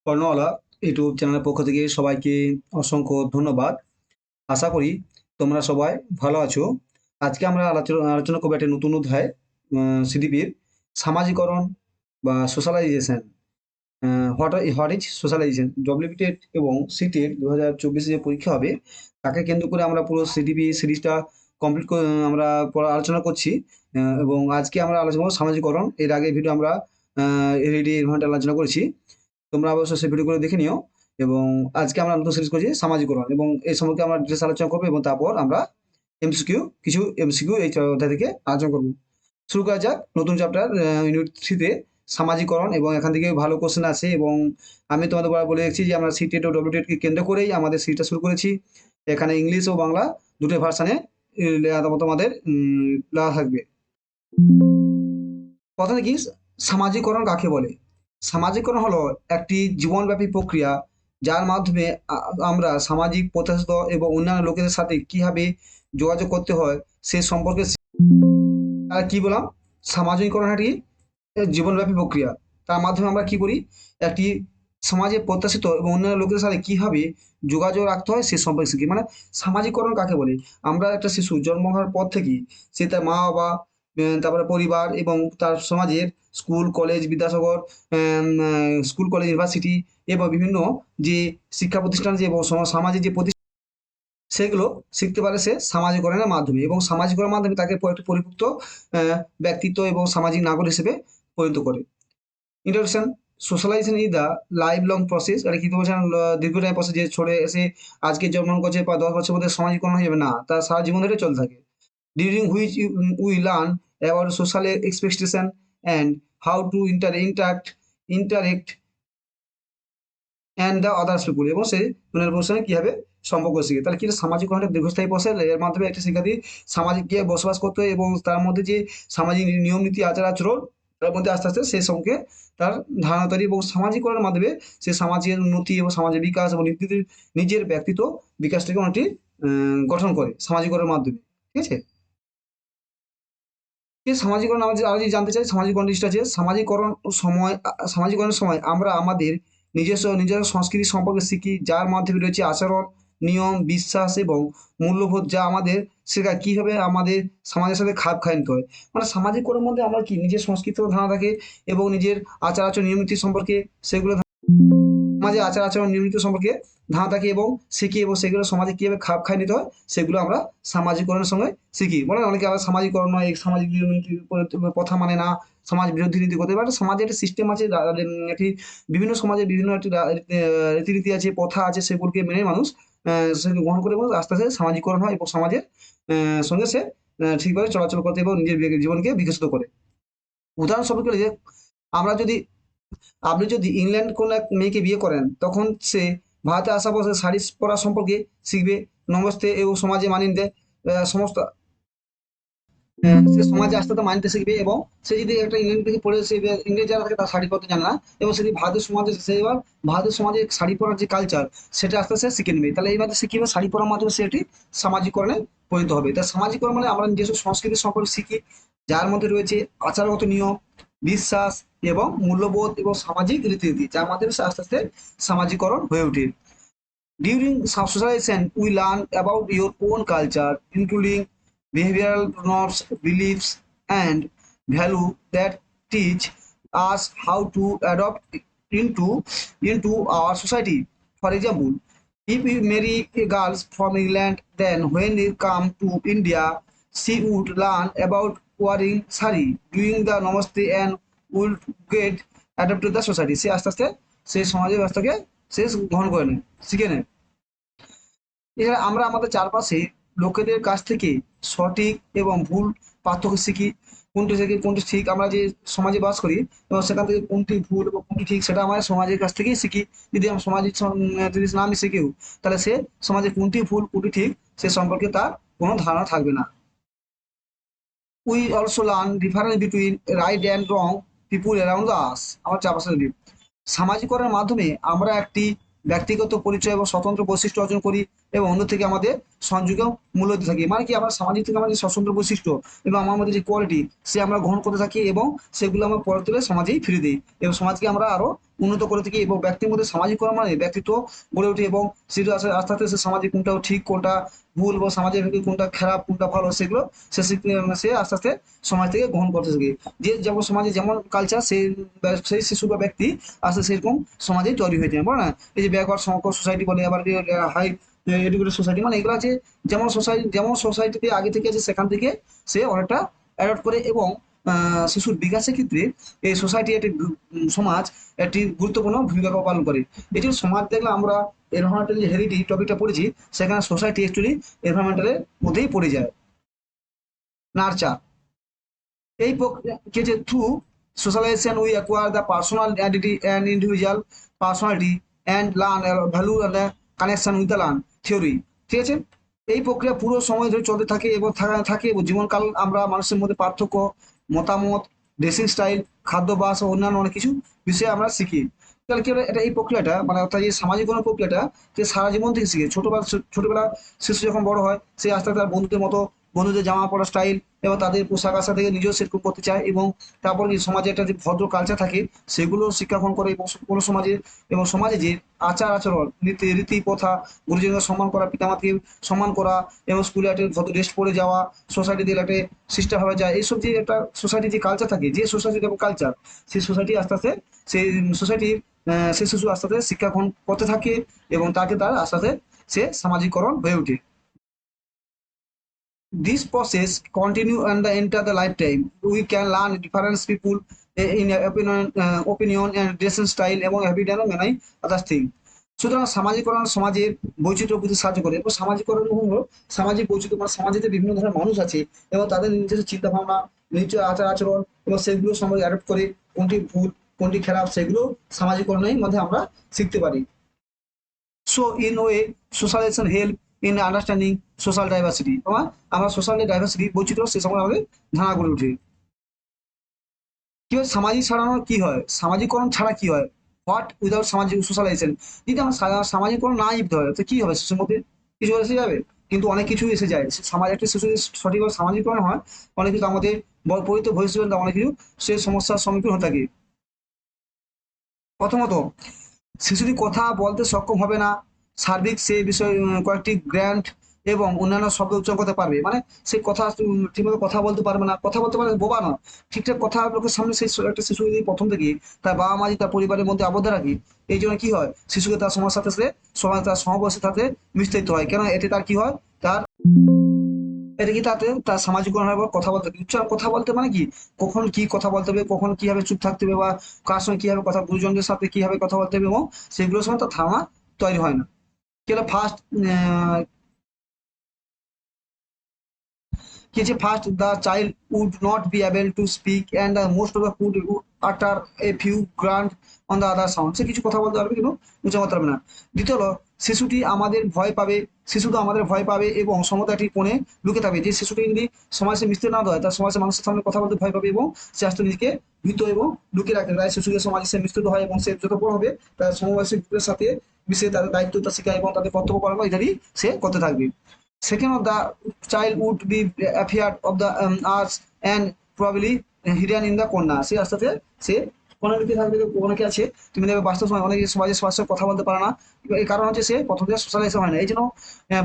কর্ণওয়ালা YouTube চ্যানেলের পক্ষ থেকে সবাইকে অসংখ্য ধন্যবাদ। আশা করি তোমরা সবাই ভালো আছো। আজকে আমরা আলোচনা করবো একটা নতুন অধ্যায় সিডিপির সামাজিকরণ বা socialization. What is socialization? WBTET এবং সিটেট 2024 যে পরীক্ষা হবে তাকে কেন্দ্র করে আমরা পুরো সিডিপি সিরিজটা কমপ্লিট আমরা আলোচনা করছি। এবং আজকে আমরা আলোচনা করবো সামাজিকরণ। এর আগে ভিডিও আমরা এলইডি আলোচনা করেছি। তোমরা অবশ্যই সেই ভিডিওগুলো দেখে নিও। এবং আজকে আমরা নতুন সিরিজ করছি সামাজিকরণ, এবং এই সম্পর্কে আমরা ডিটেলস আলোচনা করবো এবং তারপর আমরা কিছু এমসিকিউ এই অধ্যায় থেকে আলোচনা করবো। শুরু করা যাক নতুন চ্যাপ্টার ইউনিট 3-তে সামাজিকরণ, এবং এখান থেকে ভালো কোশ্চেন আছে। এবং আমি তোমাদের বলে রেখেছি যে আমরা সিটেট ও ডব্লিউটেটকে কেন্দ্র করেই আমাদের সিরিজটা শুরু করেছি। এখানে ইংলিশ ও বাংলা দুটো ভার্সানে তোমাদের লেখা থাকবে। প্রথমে কি সামাজিকরণ কাকে বলে? সামাজিকরণ হলো একটি জীবনব্যাপী প্রক্রিয়া যার মাধ্যমে আমরা সামাজিক প্রত্যাশিত এবং অন্যান্য লোকেদের সাথে কিভাবে যোগাযোগ করতে হয় সে সম্পর্কে কি বললাম। সামাজিকরণ একটি জীবনব্যাপী প্রক্রিয়া, তার মাধ্যমে আমরা কি করি, একটি সমাজে প্রত্যাশিত এবং অন্যান্য লোকেদের সাথে কিভাবে যোগাযোগ রাখতে হয় সে সম্পর্কে শিখি। মানে সামাজিকরণ কাকে বলে? আমরা একটা শিশু জন্ম হওয়ার পর থেকেই সে তার মা বাবা, তারপরে পরিবার এবং তার সমাজের school college Vidyasagar, school college university এবং বিভিন্ন যে শিক্ষা প্রতিষ্ঠান যে সমাজে যে সেগুলো শিখতে পারে সে সামাজিকরণের মাধ্যমে, এবং সামাজিকরণের মাধ্যমে তাকে একটি পরিপুক্ত ব্যক্তিত্ব এবং সামাজিক নাগরিক হিসেবে পরিণত করে। Introduction. Socialisation is the life long process. এটা কি বলছেন? দীর্ঘটাইম প্রসেস, যে ছড়ে এসে আজকে জন্মগ্রহণ করছে বা 10 বছর মধ্যে সামাজিকরণ হয়ে যাবে না, তার সারা জীবন ধরে চলতে থাকে। During which we learn about social expectation and how to interact and the others people, এবং সেই পুনর্বাসনের সঙ্গে কীভাবে সম্পর্ক শিখে। তাহলে কি সামাজিকরণ একটা দীর্ঘস্থায়ী প্রসেস, এর মাধ্যমে একটা শিক্ষার্থী সামাজিক গিয়ে বসবাস করতে হয় এবং তার মধ্যে যে সামাজিক নিয়ম নীতি আচার আচরণ তার মধ্যে আস্তে আস্তে সেই সঙ্গে তার ধারণা তৈরি, এবং সামাজিকরণের মাধ্যমে সে সমাজের উন্নতি এবং সমাজের বিকাশ এবং নিজের ব্যক্তিত্ব বিকাশটাকে অনেকটি গঠন করে সামাজিকরণের মাধ্যমে। ঠিক আছে। সামাজিকরণ আমাদের আরো যদি জানতে চাই, সামাজিকরণ জিনিসটা আছে সামাজিকরণের সময় আমরা আমাদের নিজস্ব সংস্কৃতি সম্পর্কে শিখি, যার মাধ্যমে রয়েছে আচরণ, নিয়ম, বিশ্বাস এবং মূল্যবোধ, যা আমাদের শেখায় কিভাবে আমাদের সমাজের সাথে খাপ খাইয়ে নিতে হয়। মানে সামাজিকরণের মধ্যে আমরা কি নিজের সংস্কৃতিও ধারণা থাকে এবং নিজের আচার আচরণ নিয়ম নীতি সম্পর্কে সেগুলো সমাজে আচার আচরণ নিয়ম নীতি সম্পর্কে ধারণা থাকে এবং শিখি, এবং সেগুলো সমাজে কিভাবে খাপ খাইয়ে নিতে হয় সেগুলো আমরা সামাজিকরণের সঙ্গে শিখি। বলে অনেকে আবার সামাজিকরণ নয়, এই সামাজিক নিয়ম নীতির কথা মানে না, সমাজ বিরোধী নীতি করতে পারে। সমাজে একটা সিস্টেম আছে, একটি বিভিন্ন সমাজে বিভিন্ন একটি রীতিনীতি আছে, প্রথা আছে, সেগুলোকে মেনে মানুষ সেগুলো গ্রহণ করে এবং আস্তে আস্তে সামাজিকরণ হয় এবং সমাজের সঙ্গে সে ঠিকভাবে চলাচল করতে এবং নিজের জীবনকে বিকশিত করে। উদাহরণস্বরূপ যে আমরা যদি আপনি যদি ইংল্যান্ড কোনো এক মেয়েকে বিয়ে করেন, তখন সে ভারতে আসা পর সে শাড়ি পরা সম্পর্কে শিখবে, নমস্তে এবং সমাজে মানিয়ে নিতে সমস্ত সে সমাজে আস্তে আস্তে মানতে শিখবে। এবং সে যদি একটা ইংল্যান্ড থেকে পড়ে সে ইংরেজ যারা থাকে তার শাড়ি পরতে জানে না, এবং সে যদি ভারতের সমাজে সে এবার ভারতের সমাজে শাড়ি পরার যে কালচার সেটা আস্তে আস্তে শিখে নেবে। তাহলে এইভাবে সে কিভাবে শাড়ি পরার মাধ্যমে সে একটি সামাজিকরণে পরিণত হবে। তাই সামাজিকরণ মানে আমরা নিজস্ব সংস্কৃতি সম্পর্কে শিখি, যার মধ্যে রয়েছে আচারগত নিয়ম, বিশ্বাস এবং মূল্যবোধ এবং সামাজিক রীতিনীতি, যার মাধ্যমে সে আস্তে আস্তে সামাজিকরণ হয়ে ওঠে। During socialization, we learn about your own culture, including behavioral norms, beliefs, and value that teach us how to adopt into our society. For example, if we marry a girl from England, then when we come to India, she would learn about wearing sari, doing the namaste, and would get adapted to the society. সে আস্তে আস্তে সেই সমাজের ব্যবস্থাকে সে গ্রহণ করে নেয়, শিখে নেয়। এছাড়া আমরা আমাদের চারপাশে লোকেদের কাছ থেকে সঠিক এবং ভুল পার্থক্য শিখি, কোনটি ঠিক। আমরা যে সমাজে বাস করি এবং সেখান থেকে কোনটি ভুল এবং কোনটি ঠিক সেটা আমরা সমাজের কাছ থেকেই শিখি। যদি আমরা সমাজের যদি না মিশে কেউ, তাহলে সে সমাজে কোনটি ভুল কোনটি ঠিক সে সম্পর্কে তার কোনো ধারণা থাকবে না। We also learn difference between right and wrong people around us. আমার চারপাশে সামাজিকরণের মাধ্যমে আমরা একটি ব্যক্তিগত পরিচয় এবং স্বতন্ত্র বৈশিষ্ট্য অর্জন করি এবং অন্য থেকে আমাদের সংযোগেও মূল্য দিতে থাকি। মানে কি, আমরা সামাজিক থেকে আমাদের স্বতন্ত্র বৈশিষ্ট্য এবং আমার মধ্যে যে কোয়ালিটি সে আমরা গ্রহণ করতে থাকি এবং সেগুলো আমরা পরে তুলে সমাজেই ফিরে দিই এবং সমাজকে আমরা আরো উন্নত করে থাকি এবং ব্যক্তির মধ্যে সামাজিককরণ মানে ব্যক্তিত্ব গড়ে ওঠে এবং সেটা আস্তে আস্তে আস্তে সে সামাজিক কোনটা ঠিক কোনটা ভুল বা সমাজের থেকে কোনটা খারাপ কোনটা ভালো সেগুলো সে আস্তে আস্তে সমাজ থেকে গ্রহণ করতে থাকে। যে যেমন সমাজে যেমন কালচার সেই শিশু বা ব্যক্তি আস্তে সেরকম সমাজে তৈরি হয়ে যায়, বলো না? এই যে ব্যাকওয়ার্ড সোসাইটি বলে, আবার হাই এডুকেটেড সোসাইটি, মানে এগুলো আছে যেমন সোসাইটিতে আগে থেকে আছে সেখান থেকে সে অনেকটা অ্যাডপ্ট করে এবং শিশুর বিকাশের ক্ষেত্রে এই সোসাইটি একটি সমাজ একটি গুরুত্বপূর্ণ ভূমিকা পালন করে। এটি সমাজ দেখলে আমরা এনভায়রনমেন্টাল যে হেরিটেজ টপিকটা পড়েছি সেখানে সোসাইটি অ্যাকচুয়ালি এনভায়রনমেন্টালের মধ্যেই পড়ে যায়। নার্চার, এই প্রক্রিয়া যে through socialisation we acquire the personal identity and individual personality and learn value and connection with the learned theory. ঠিক আছে, এই প্রক্রিয়া পুরো সময় ধরে চলতে থাকে এবং থাকে এবং জীবনকাল আমরা মানুষের মধ্যে পার্থক্য, মতামত, ড্রেসিং স্টাইল, খাদ্যাভ্যাস ও অন্যান্য অনেক কিছু বিষয়ে আমরা শিখি। তাহলে কি হলো, এটা এই প্রক্রিয়াটা মানে অর্থাৎ এই সামাজিকরণ প্রক্রিয়াটা যে সারা জীবন থেকে শিখে। ছোটবেলা শিশু যখন বড় হয় সে আস্তে আস্তে তার বন্ধুদের মতো বন্ধুদের জামা পড়া স্টাইল এবং তাদের পোশাক আশাক থেকে নিজেও সেরকম করতে চায় এবং তারপর কি সমাজে একটা যে ভদ্র কালচার থাকে সেগুলো শিক্ষা গ্রহণ করে এবং কোনো সমাজে এবং সমাজে যে আচার আচরণ রীতি প্রথা, গুরুজনকে সম্মান করা, পিতামাতাকে সম্মান করা এবং স্কুলে একটা ভদ্র ড্রেস পরে যাওয়া, সোসাইটিতে একটা সিস্টেমভাবে যায়, এইসব যে একটা সোসাইটির যে কালচার থাকে, যে সোসাইটির এবং কালচার, সেই সোসাইটি আস্তে আস্তে সেই সোসাইটির সে শিশু আস্তে আস্তে শিক্ষা গ্রহণ করতে থাকে এবং তাকে তার আস্তে আস্তে সে সামাজিকরণ হয়ে ওঠে। This process continue and the entire the lifetime. We can learn different people in opinion and dressing style এবং habit and many other thing. সুতরাং সামাজিকরণ সমাজের বৈচিত্র্য বুঝতে সাহায্য করে এবং সামাজিকরণ হলো সামাজিক বৈচিত্র্য, মানে সমাজে যে বিভিন্ন ধরনের মানুষ আছে এবং তাদের নিজস্ব চিন্তা ভাবনা, নিজস্ব আচার আচরণ এবং সেগুলো সমাজে অ্যাডপ্ট করে কোনটি ভুল কোনটি খারাপ সেগুলো সামাজিকরণের মধ্যে আমরা শিখতে পারি। So in way socialisation help in understanding social diversity, আমরা সোশ্যাল ডাইভার্সিটি বৈচিত্র্য সে সময় আমাদের ধারণা করে উঠে। কি হয় সামাজিক ছাড়ানো, কি হয় সামাজিকরণ ছাড়া কি হয়, হোয়াট উইদাউট সামাজিক সোশ্যালাইজেশন। যদি আমার সামাজিকরণ না নিতে হয় তো কি হবে, শিশুর মধ্যে কিছু এসে যাবে, কিন্তু অনেক কিছু এসে যায়। সমাজ একটা শিশু যদি সঠিকভাবে সামাজিকরণ হয় অনেক কিছু আমাদের পরিত ভবিষ্যৎ অনেক কিছু সে সমস্যার সম্মুখীন হয়ে থাকে। প্রথমত, শিশুটি কথা বলতে সক্ষম হবে না, সার্বিক সে বিষয়ে কয়েকটি গ্র্যান্ড এবং অন্যান্য শব্দ উচ্চারণ করতে পারবে, মানে সে কথা ঠিকমতো কথা বলতে পারবে না, কথা বলতে পারবে বোবা না, ঠিকঠাক কথা লোকের সামনে সেই একটা শিশু যদি প্রথম থেকে তার বাবা মা যদি তার পরিবারের মধ্যে আবদ্ধ রাখি, এই জন্য কি হয় শিশুকে তার সমাজের সাথে সমাজ তার সমবয়সের সাথে মিশতে হয়, কেন এতে তার কি হয় তার এটা কি তাতে তার সামাজিকরণ হয় বা কথা বলতে উচ্চারণ, কথা বলতে মানে কি কখন কি কথা বলতে হবে, কখন কিভাবে চুপ থাকতে হবে বা কার সঙ্গে কিভাবে কথা, গুরুজনদের সাথে কিভাবে কথা বলতে হবে এবং সেগুলোর সময় তার ধারণা তৈরি হয় না। কি হলো ফার্স্ট কি হচ্ছে first the child would not be able to speak and the most of the could utter a few grand on the other sound, সে কিছু কথা বলতে পারবে কিন্তু উচ্চারণ করতে পারবে না। দ্বিতীয় হলো শিশুটি আমাদের ভয় পাবে, শিশুটা আমাদের ভয় পাবে এবং সমতা একটি কোণে লুকে থাকবে। যে শিশুটি যদি সমাজে মিশতে না দেয় তার সমাজের মানুষের সামনে কথা বলতে ভয় পাবে এবং সে আস্তে নিজেকে ভীত এবং লুকিয়ে রাখবে, তাই শিশুকে সমাজে সে মিশ্রিত হয় এবং সে যত বড় হবে তার সমবয়সী গ্রুপের সাথে মিশে তাদের দায়িত্বটা শেখায় এবং তাদের কর্তব্য পালন ইত্যাদি সে করতে থাকবে। Second of the child would be afraid of the arts and probably hidden in the corner. সে আস্তে আস্তে সে কোনে লুকিয়ে থাকবে, অনেকে আছে তুমি দেখবে বাস্তব সময় অনেকে সমাজের সবার সাথে কথা বলতে পারে না, এই কারণ হচ্ছে সে প্রথম থেকে সোশ্যালাইজ হয় না। এই জন্য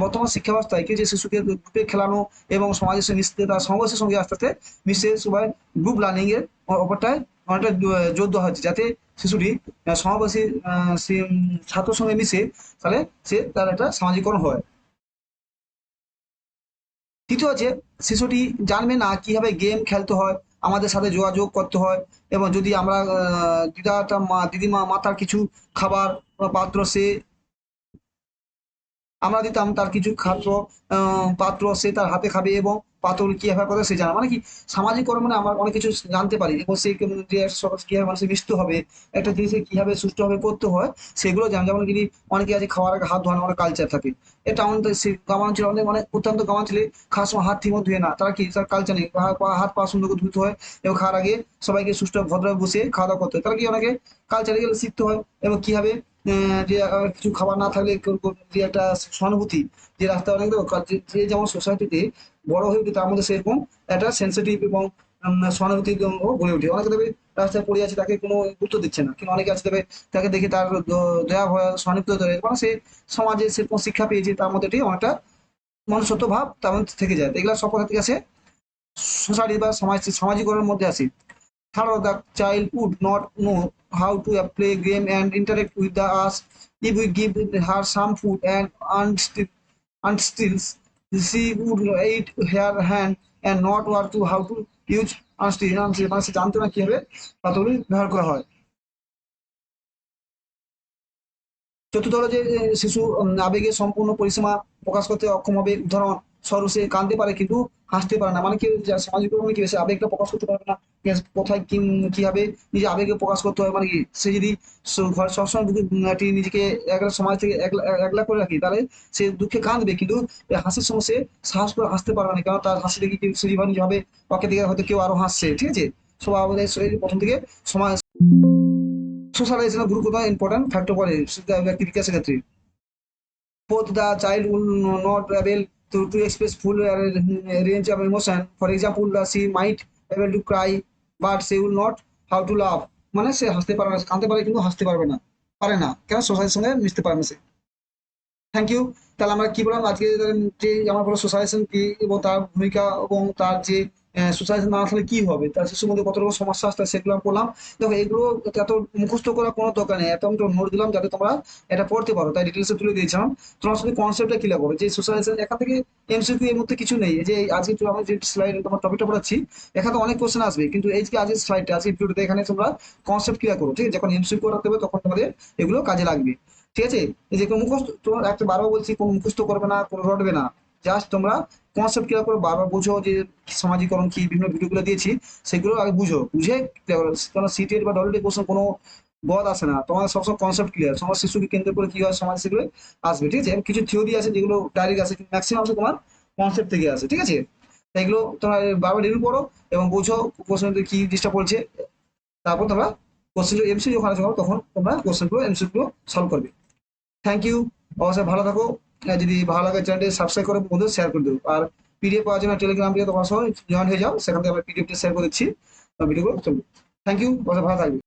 বর্তমান শিক্ষা ব্যবস্থায় কি যে শিশুকে গ্রুপে খেলানো এবং সমাজের সঙ্গে মিশতে তার সমাবেশের সঙ্গে আস্তে আস্তে মিশে সবাই গ্রুপ লার্নিং এর অপরটায় অনেকটা জোর দেওয়া হচ্ছে যাতে শিশুটি সমাবেশী ছাত্রের সঙ্গে মিশে তাহলে সে তার একটা সামাজিকরণ হয়। তৃতীয় হচ্ছে শিশুটি জানবে না কিভাবে গেম খেলতে হয়, আমাদের সাথে যোগাযোগ করতে হয় এবং যদি আমরা দিদিমা মাতার কিছু খাবার বা পাত্র সে আমরা দিতাম তার কিছু খাদ্য পাত্র সে তার হাতে খাবে এবং পাত্রগুলো কিভাবে করে সে জানা, মানে কি সামাজিক কর্ম মানে আমরা অনেক কিছু জানতে পারি এবং সে কিভাবে মানুষের মিশতে হবে, একটা জিনিসকে কিভাবে সুষ্ঠুভাবে করতে হয় সেগুলো জানা। যেমন কি অনেকে আছে খাওয়ার আগে হাত ধোয়ানো অনেক কালচার থাকে, এটা আমাদের গ্রামাঞ্চলে অনেক মানে অত্যন্ত গ্রামাঞ্চলে খাওয়ার সময় হাত ঠিকমতো ধুয়ে না, তারা কি তার কালচার নেই, হাত পা সুন্দর করে ধুতে হয় এবং খাওয়ার আগে সবাইকে সুষ্ঠু ভদ্রভাবে বসে খাওয়া দাওয়া করতে হয়, তারা কি অনেকে কালচারে গেলে শিখতে হয় এবং কিভাবে যে কিছু খাবার না থাকলে যে একটা সহানুভূতি, যে রাস্তা অনেক যে যেমন সোসাইটিতে বড় হয়ে উঠে তার মধ্যে সেরকম একটা সেন্সিটিভ এবং সহানুভূতি গড়ে ওঠে। অনেকে দেবে রাস্তায় পড়ে আছে তাকে কোনো গুরুত্ব দিচ্ছে না, কিন্তু অনেকে আছে দেবে তাকে দেখে তার দয়া ভয়া সহানুভূতি ধরে, মানে সে সমাজে সেরকম শিক্ষা পেয়েছে, তার মধ্যে এটি অনেকটা মনুষ্যত্ব ভাব তার মধ্যে থেকে যায়। তো এগুলো সব কথা থেকে আসে সোসাইটি বা সামাজিকরণের মধ্যে আসে। Third, the child would not know how to play game and interact with the us if we give her some food and stills. She would eat her hand and not know to how to use unstill. মানে সে জানতো না কিভাবে পাথরগুলি ব্যবহার করা হয়। চতুর্থ হলো যে শিশু আবেগের সম্পূর্ণ পরিসীমা প্রকাশ করতে অক্ষম হবে। উদাহরণ স্বরূপ সে কাঁদতে পারে কিন্তু হাসতে পারে না, মানে কি সামাজিক কর্মে কি সে আবেগটা প্রকাশ করতে পারবে না, কোথায় কিভাবে নিজে আবেগে প্রকাশ করতে হয়, মানে কি সে যদি ঘর সবসময় নিজেকে একলা সমাজ থেকে একলা করে রাখি, তাহলে সে দুঃখে কাঁদবে কিন্তু হাসির সময় সে সাহস করে হাসতে পারবে না, কারণ তার হাসি দেখে সে যেভাবে ওকে দেখে হয়তো কেউ আরো হাসছে, ঠিক আছে। সবাই আমাদের প্রথম থেকে সমাজ সোশ্যালাইজেশন গুরুত্ব ইম্পর্টেন্ট ফ্যাক্টর করে ব্যক্তি বিকাশের ক্ষেত্রে। Both the child will not able to express full range of emotion. For example, she might able to cry, but she will not how to laugh. মানে সে হাসতে পারে না, কাঁদতে পারে কিন্তু হাসতে পারে না কেন সোসাইটির সঙ্গে মিশতে পারে না সে। Thank you. তাহলে আমরা কি বললাম আজকে, যে আমার বলো সোশ্যালাইজেশন কি এবং তার ভূমিকা এবং তার যে সোশ্যালাইজেশন না আসলে কি হবে, তার শিশুর মধ্যে কত রকম সমস্যা আসতে হয় সেগুলো আমি বললাম। দেখো এগুলো এত মুখস্থ করার কোনো দরকার নেই, এত আমি নোট দিলাম যাতে তোমরা এটা পড়তে পারো, তাই ডিটেলসে তুলে দিয়েছিলাম। তোমরা শুধু কনসেপ্টটা ক্লিয়ার করো যে সোশ্যালাইজেশন এখান থেকে এমসিকিউ এর মধ্যে কিছু নেই। এই যে আজকে আমি যে স্লাইড তোমার টপিকটা পড়াচ্ছি এখানে তো অনেক কোশ্চেন আসবে, কিন্তু এই যে আজকের স্লাইডটা আজকে ভিডিওতে এখানে তোমরা কনসেপ্ট ক্লিয়ার করো, ঠিক আছে। যখন এমসিকিউ করাতে হবে তখন তোমাদের এগুলো কাজে লাগবে, ঠিক আছে। এই যে কোনো মুখস্থ তোমার একটা বারবার বলছি, কোনো মুখস্থ করবে না, কোনো রটবে না, জাস্ট তোমরা কনসেপ্ট ক্লিয়ার করে বারবার বুঝো যে সামাজিকরণ কি, বিভিন্ন ভিডিওগুলো দিয়েছি সেগুলো আগে বুঝে ক্লিয়ার করো। কারণ সিটেট বা ডব্লিউটি কোশ্চেন কোনো বদ আসে না, তোমার সবসময় কনসেপ্ট ক্লিয়ার, তোমার শিশুকে কেন্দ্র করে কি হয় সমাজ সেগুলো আসবে, ঠিক আছে। কিছু থিওরি আছে যেগুলো ডাইরেক্ট আসে, কিন্তু ম্যাক্সিমাম তোমার কনসেপ্ট থেকে আসে, ঠিক আছে। এগুলো তোমরা বারবার রিভিউ করো এবং বুঝো কোশ্চেন কি জিনিসটা বলছে, তারপর তোমরা কোশ্চেন এমসিকিউ যখন আসবে তখন তোমরা কোশ্চেনগুলো এমসিকিউ সলভ করবে। Thank you. অবশ্যই ভালো থাকো। যদি ভালো লাগে চ্যানেলটি সাবস্ক্রাইব করে বন্ধু শেয়ার করে দেবো। আর পিডিএফ পাওয়ার জন্য টেলিগ্রাম দিয়ে তোমার সহ জয়েন হয়ে যাও, সেখান থেকে আমরা পিডিএফটি শেয়ার করে দিচ্ছি ভিডিওগুলো চলবে। থ্যাংক ইউ, অবশ্যই ভালো থাকবে।